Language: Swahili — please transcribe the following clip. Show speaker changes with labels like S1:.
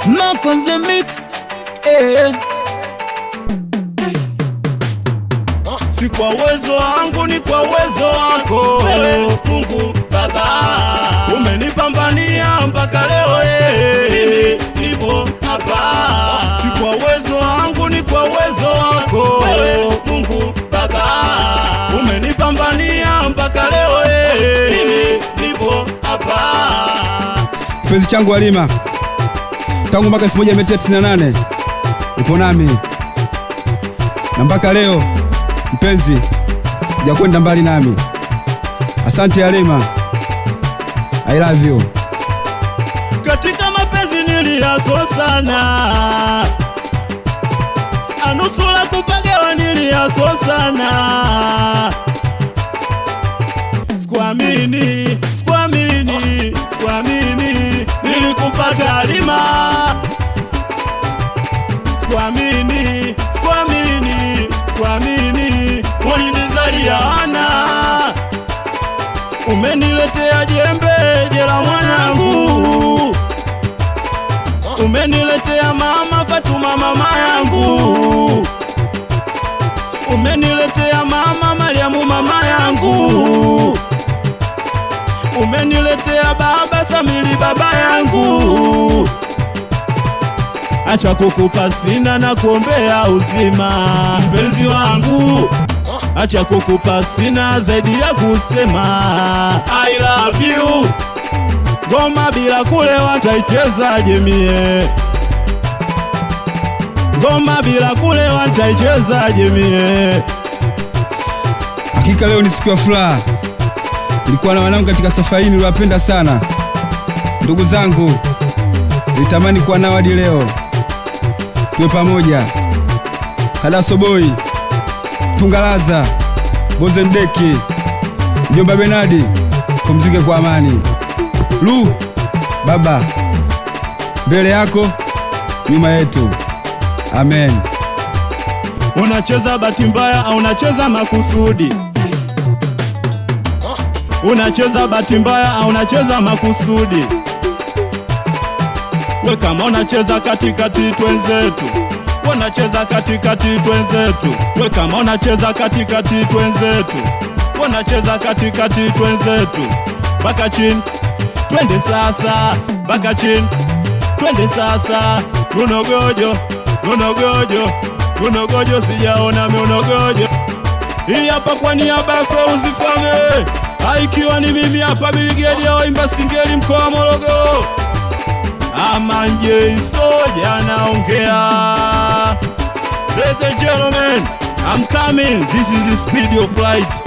S1: Mark on the mix.
S2: Si kwa uwezo wangu, ni kwa uwezo wako wewe Mungu Baba. Umenipambania mpaka leo nipo hapa. Si kwa uwezo wangu, ni kwa uwezo wako wewe Mungu Baba. Umenipambania mpaka leo nipo hapa.
S3: Kipenzi changu Halima, tangu mwaka 1998 upo nami na mpaka leo mpenzi, hujakwenda mbali nami. Asante Halima, I love you.
S2: Katika mapenzi niliaso sana, anusula kupagawa niliaso sana. Sikuamini nilikupata Halima. Sikuamini ulinizalia wana. Umeniletea jembe jela mwanangu. Umeniletea mama Fatuma mama yangu. Umeniletea mama Mariamu mama yangu. Umeniletea baba Samili baba yangu. Acha kukupa sina na kuombea uzima mpenzi wangu. Acha kukupa sina zaidi ya kusema I love you. Ngoma bila kulewa nitaichezaje mie? Ngoma bila kulewa nitaichezaje mie?
S3: Hakika leo ni siku ya furaha. Nilikuwa na wanangu katika safari niliwapenda sana. Ndugu zangu, nilitamani kuwa nao hadi leo. Tuwe pamoja. Kadaso Boy, Tungalaza, Bozendeki, Mjomba Benadi, pumzike kwa amani. Lu, baba, mbele yako, nyuma yetu. Amen.
S2: Unacheza bahati mbaya au unacheza makusudi? Unacheza bahati mbaya au unacheza makusudi? We kama unacheza katikati twenzetu, unacheza katikati twenzetu. We kama unacheza katikati twenzetu, unacheza katikati twenzetu. Baka chini, twende sasa. Baka chini, twende sasa. Unogojo, unogojo, unogojo, sijaona unogojo. Hii hapa kwa niaba yako Uzifame. Haikiwa ni mimi hapa Biligedi ya waimba singeli mkoa wa Morogoro. Amanje Soja naongea. Ladies and gentlemen, I'm coming. This is the speed of light.